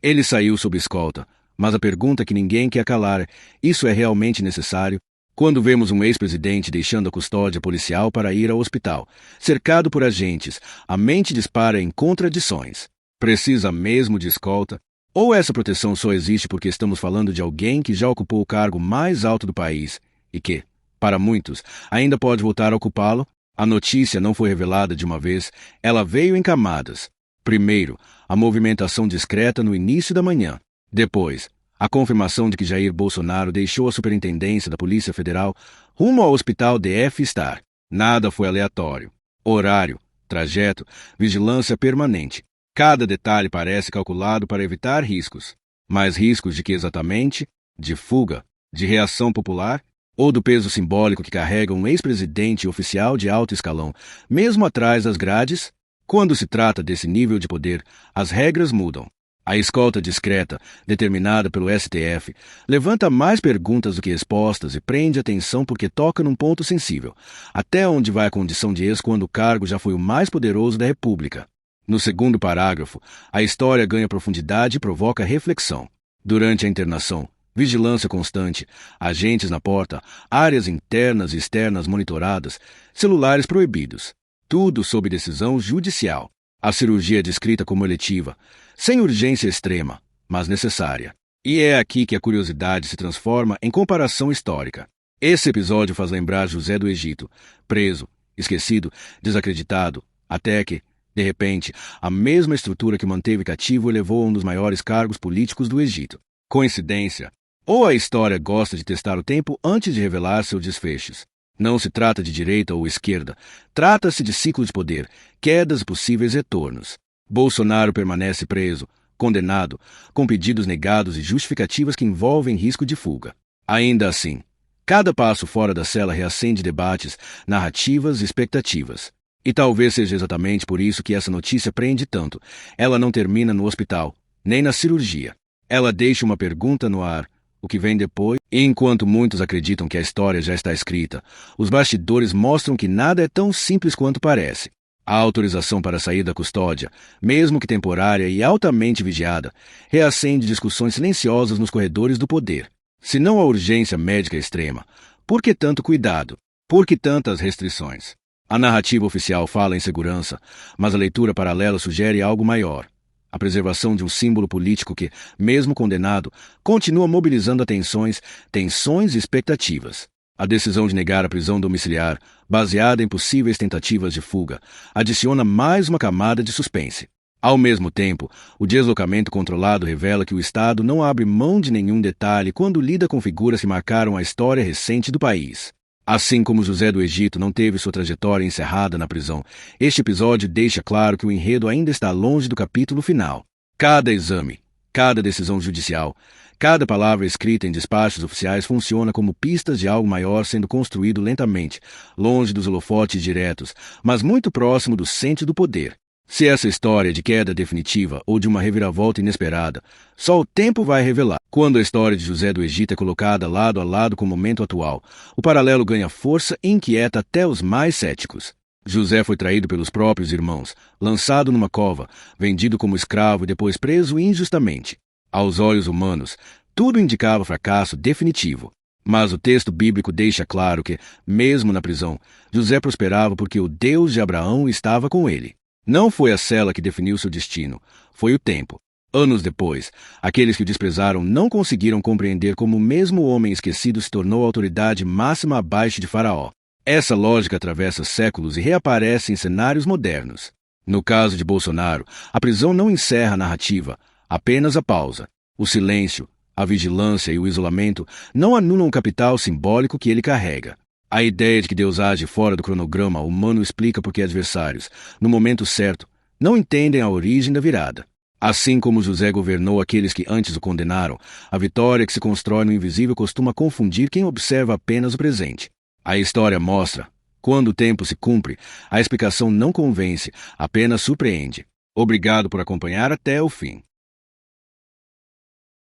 Ele saiu sob escolta, mas a pergunta que ninguém quer calar é: isso é realmente necessário? Quando vemos um ex-presidente deixando a custódia policial para ir ao hospital, cercado por agentes, a mente dispara em contradições. Precisa mesmo de escolta? Ou essa proteção só existe porque estamos falando de alguém que já ocupou o cargo mais alto do país e que, para muitos, ainda pode voltar a ocupá-lo? A notícia não foi revelada de uma vez, ela veio em camadas. Primeiro, a movimentação discreta no início da manhã. Depois, a confirmação de que Jair Bolsonaro deixou a superintendência da Polícia Federal rumo ao hospital DF Star. Nada foi aleatório. Horário, trajeto, vigilância permanente. Cada detalhe parece calculado para evitar riscos. Mas riscos de que exatamente? De fuga? De reação popular? Ou do peso simbólico que carrega um ex-presidente e oficial de alto escalão, mesmo atrás das grades? Quando se trata desse nível de poder, as regras mudam. A escolta discreta, determinada pelo STF, levanta mais perguntas do que respostas e prende atenção porque toca num ponto sensível. Até onde vai a condição de ex quando o cargo já foi o mais poderoso da República? No segundo parágrafo, a história ganha profundidade e provoca reflexão. Durante a internação, vigilância constante, agentes na porta, áreas internas e externas monitoradas, celulares proibidos. Tudo sob decisão judicial. A cirurgia é descrita como eletiva, sem urgência extrema, mas necessária. E é aqui que a curiosidade se transforma em comparação histórica. Esse episódio faz lembrar José do Egito, preso, esquecido, desacreditado, até que, de repente, a mesma estrutura que manteve cativo o levou a um dos maiores cargos políticos do Egito. Coincidência? Ou a história gosta de testar o tempo antes de revelar seus desfechos? Não se trata de direita ou esquerda, trata-se de ciclo de poder, quedas e possíveis retornos. Bolsonaro permanece preso, condenado, com pedidos negados e justificativas que envolvem risco de fuga. Ainda assim, cada passo fora da cela reacende debates, narrativas e expectativas. E talvez seja exatamente por isso que essa notícia prende tanto. Ela não termina no hospital, nem na cirurgia. Ela deixa uma pergunta no ar. O que vem depois? E enquanto muitos acreditam que a história já está escrita, os bastidores mostram que nada é tão simples quanto parece. A autorização para sair da custódia, mesmo que temporária e altamente vigiada, reacende discussões silenciosas nos corredores do poder. Se não a urgência médica extrema, por que tanto cuidado? Por que tantas restrições? A narrativa oficial fala em segurança, mas a leitura paralela sugere algo maior. A preservação de um símbolo político que, mesmo condenado, continua mobilizando atenções, tensões e expectativas. A decisão de negar a prisão domiciliar, baseada em possíveis tentativas de fuga, adiciona mais uma camada de suspense. Ao mesmo tempo, o deslocamento controlado revela que o Estado não abre mão de nenhum detalhe quando lida com figuras que marcaram a história recente do país. Assim como José do Egito não teve sua trajetória encerrada na prisão, este episódio deixa claro que o enredo ainda está longe do capítulo final. Cada exame, cada decisão judicial, cada palavra escrita em despachos oficiais funciona como pistas de algo maior sendo construído lentamente, longe dos holofotes diretos, mas muito próximo do centro do poder. Se essa história é de queda definitiva ou de uma reviravolta inesperada, só o tempo vai revelar. Quando a história de José do Egito é colocada lado a lado com o momento atual, o paralelo ganha força e inquieta até os mais céticos. José foi traído pelos próprios irmãos, lançado numa cova, vendido como escravo e depois preso injustamente. Aos olhos humanos, tudo indicava fracasso definitivo. Mas o texto bíblico deixa claro que, mesmo na prisão, José prosperava porque o Deus de Abraão estava com ele. Não foi a cela que definiu seu destino, foi o tempo. Anos depois, aqueles que o desprezaram não conseguiram compreender como o mesmo homem esquecido se tornou a autoridade máxima abaixo de Faraó. Essa lógica atravessa séculos e reaparece em cenários modernos. No caso de Bolsonaro, a prisão não encerra a narrativa, apenas a pausa. O silêncio, a vigilância e o isolamento não anulam o capital simbólico que ele carrega. A ideia de que Deus age fora do cronograma humano explica por que adversários, no momento certo, não entendem a origem da virada. Assim como José governou aqueles que antes o condenaram, a vitória que se constrói no invisível costuma confundir quem observa apenas o presente. A história mostra, quando o tempo se cumpre, a explicação não convence, apenas surpreende. Obrigado por acompanhar até o fim.